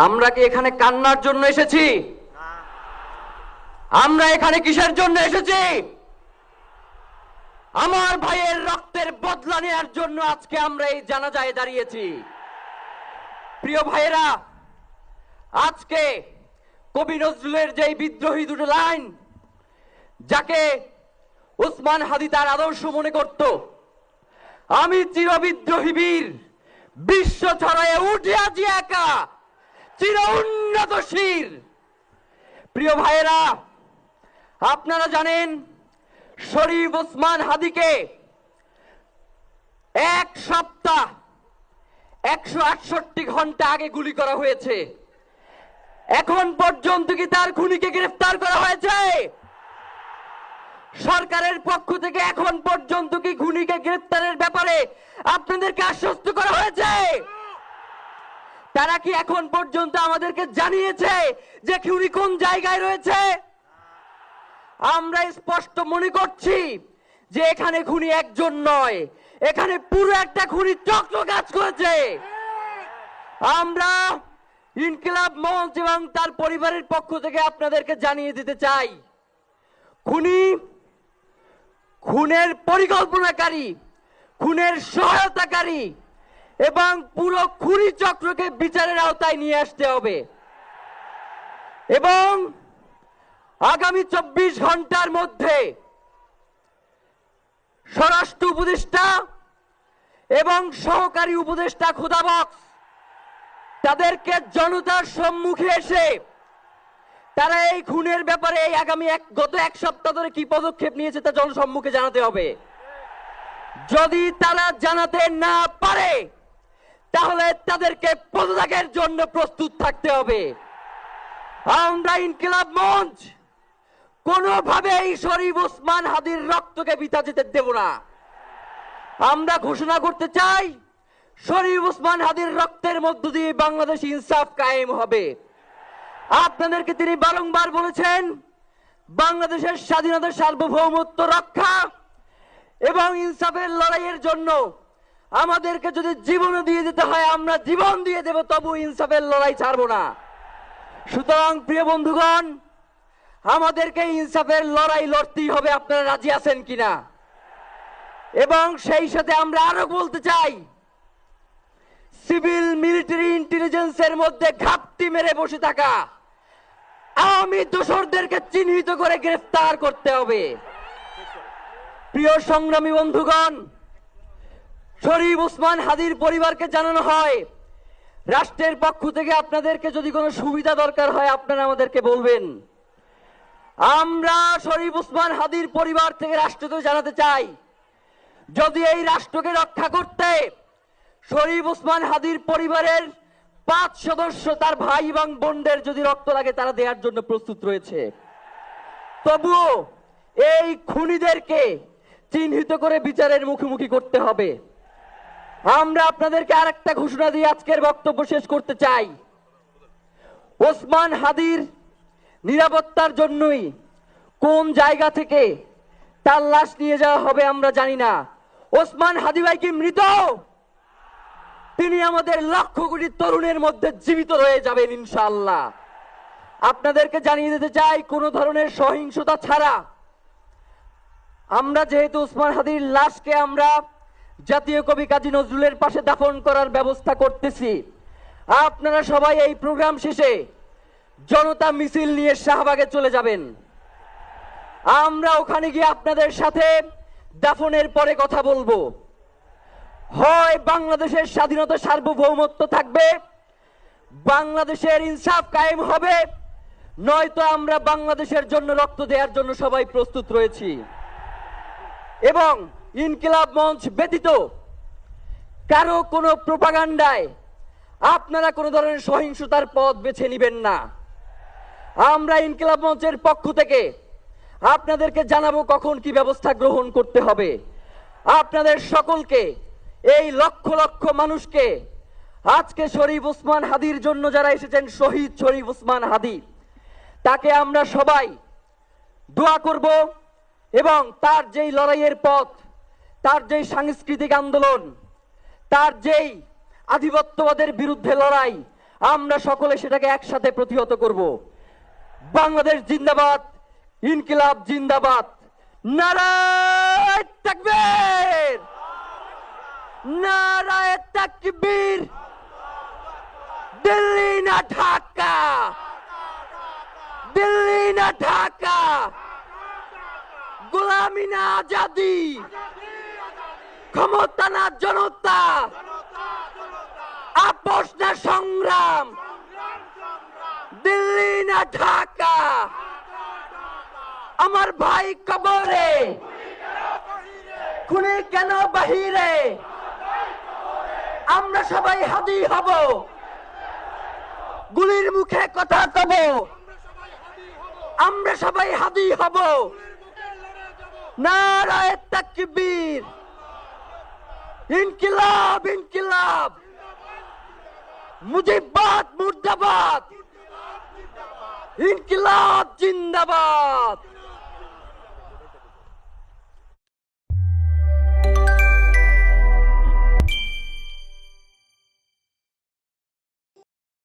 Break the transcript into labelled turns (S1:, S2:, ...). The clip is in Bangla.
S1: আমরা কি এখানে কান্নার জন্য এসেছি? আমরা এখানে কিসের জন্য এসেছি? আমার ভাইয়ের রক্তের বদলা নেওয়ার জন্য আজকে আমরা এই জানাজায় দাঁড়িয়েছি। প্রিয় ভাইয়েরা, আজকে কবি নজরুলের যে বিদ্রোহী দুটো লাইন, যাকে ওসমান হাদি তার আদর্শ মনে করত, আমি চিরবিদ্রোহী বীর, বিশ্ব ছড়ায় উঠিয়াছি একা, চির উন্নত শির। প্রিয় ভাইয়েরা, আপনারা জানেন শরীফ ওসমান হাদিকে এক সপ্তাহ 168 ঘন্টা আগে গুলি করা হয়েছে। এখন পর্যন্ত কি তার খুনিকে গ্রেফতার করা হয়েছে? সরকারের পক্ষ থেকে এখন পর্যন্ত কি খুনিকে গ্রেফতারের ব্যাপারে আপনাদেরকে আশ্বস্ত করা হয়েছে? তারা কি এখন পর্যন্ত আমাদেরকে জানিয়েছে যে খুনি কোন জায়গায় রয়েছে? আমরা স্পষ্ট মনে করছি যে এখানে খুনি একজন নয়, এখানে পুরো একটা খুনি চক্র কাজ করেছে। আমরা ইনকিলাব মঞ্চ এবং তার পরিবারের পক্ষ থেকে আপনাদেরকে জানিয়ে দিতে চাই, খুনের পরিকল্পনাকারী, খুনের সহায়তাকারী এবং পুরো খুনি চক্রকে বিচারের আওতায় নিয়ে আসতে হবে এবং আগামী 24 ঘন্টার মধ্যে স্বরাষ্ট্র উপদেষ্টা এবং সহকারী উপদেষ্টা খোদাবক্স তাদেরকে জনতার সম্মুখে এসে তারা এই খুনের ব্যাপারে এই আগামী গত এক সপ্তাহ ধরে কি পদক্ষেপ নিয়েছে তা জনসম্মুখে জানাতে হবে। যদি তারা জানাতে না পারে তাহলে তাদেরকে পদত্যাগের জন্য প্রস্তুত থাকতে হবে। আমরা ইনকিলাব মঞ্চ কোনোভাবেই শরীফ ওসমান হাদির রক্তকে বৃথা যেতে দেব না। আমরা ঘোষণা করতে চাই, শরীফ ওসমান হাদির রক্তের মধ্য দিয়ে বাংলাদেশ ইনসাফ কায়েম হবে। আপনাদেরকে তিনি বারংবার বলেছেন, বাংলাদেশের স্বাধীনতা সার্বভৌমত্ব রক্ষা এবং ইনসাফের লড়াইয়ের জন্য আমাদেরকে যদি জীবন দিয়ে দিতে হয় আমরা জীবন দিয়ে দেব, তবু ইনসাফের লড়াই ছাড়বো না। সুতরাং প্রিয় বন্ধুগণ, আমাদেরকে ইনসাফের লড়াই লড়তেই হবে। আপনারা রাজি আছেন কিনা? এবং সেই সাথে আমরা আরো বলতে চাই, সিভিল মিলিটারি ইন্টেলিজেন্সের মধ্যে ঘাপটি মেরে বসে থাকা আওয়ামী দোসরদেরকে চিহ্নিত করে গ্রেফতার করতে হবে। প্রিয় সংগ্রামী বন্ধুগণ, শরীফ ওসমান হাদির পরিবারকে জানানো হয়, রাষ্ট্রের পক্ষ থেকে আপনাদেরকে যদি কোনো সুবিধা দরকার হয় আপনারা আমাদেরকে বলবেন। আমরা শরীফ ওসমান হাদির পরিবার থেকে রাষ্ট্রকে জানাতে চাই, যদি এই রাষ্ট্রকে রক্ষা করতে শরীফ ওসমান হাদির পরিবারের 5 সদস্য তার ভাই এবং বোনদের যদি রক্ত লাগে তারা দেওয়ার জন্য প্রস্তুত রয়েছে, তবুও এই খুনিদেরকে চিহ্নিত করে বিচারের মুখোমুখি করতে হবে। আমরা আপনাদেরকে আরেকটা ঘোষণা দিয়ে আজকের বক্তব্য শেষ করতে চাই, ওসমান হাদির নিরাপত্তার জন্যই কোন জায়গা থেকে তার লাশ নিয়ে যাওয়া হবে আমরা জানি না। ওসমান হাদি ভাই কি মৃত? তিনি আমাদের লক্ষ কোটি তরুণের মধ্যে জীবিত রয়ে যাবেন ইনশাআল্লাহ। আপনাদেরকে জানিয়ে দিতে চাই, কোন ধরনের সহিংসতা ছাড়া আমরা যেহেতু ওসমান হাদির লাশকে আমরা জাতীয় কবি কাজী নজরুলের পাশে দাফন করার ব্যবস্থা করতেছি, আপনারা সবাই এই প্রোগ্রাম শেষে জনতা মিছিল নিয়ে শাহবাগে চলে যাবেন। আমরা ওখানে গিয়ে আপনাদের সাথে দাফনের পরে কথা বলবো। হয় বাংলাদেশের স্বাধীনতা সার্বভৌমত্ব থাকবে, বাংলাদেশের ইনসাফ কায়েম হবে, নয়তো আমরা বাংলাদেশের জন্য রক্ত দেওয়ার জন্য সবাই প্রস্তুত রয়েছি। এবং ইনকিলাব মঞ্চ ব্যতীত কারো কোনো প্রোপাগান্ডায় আপনারা কোনো ধরনের সহিংসতার পথ বেছে নেবেন না। আমরা ইনকিলাব মঞ্চের পক্ষ থেকে আপনাদেরকে জানাবো কখন কি ব্যবস্থা গ্রহণ করতে হবে। আপনাদের সকলকে, এই লক্ষ লক্ষ মানুষকে, আজকে শরীফ ওসমান হাদির জন্য যারা এসেছেন, শহীদ শরীফ ওসমান হাদি, তাকে আমরা সবাই দোয়া করব এবং তার যেই লড়াইয়ের পথ, তার যেই সাংস্কৃতিক আন্দোলন, তার যেই আধিপত্যবাদের বিরুদ্ধে লড়াই, আমরা সকলে সেটাকে একসাথে প্রতিহত করব। বাংলাদেশ জিন্দাবাদ, ইনকিলাব জিন্দাবাদ, নারায়ে তাকবীর, নারায়ে তাকবীর। দিল্লি না ঢাকা, দিল্লি না ঢাকা, গোলামি না আজাদি, ক্ষমতা না জনতা, আপোষ না সংগ্রাম, দিল্লি না ঢাকা। আমার ভাই কবরে, খুনি কেন বাহিরে, আমরা সবাই হাদি হব, গুলির মুখে কথা কব, আমরা সবাই হাদি হব। নারায়ে তাকবীর, ইনকিলাব ইনকিলাব, মুজিবাদ মুর্দাবাদ, ইনকিলাব জিন্দাবাদ।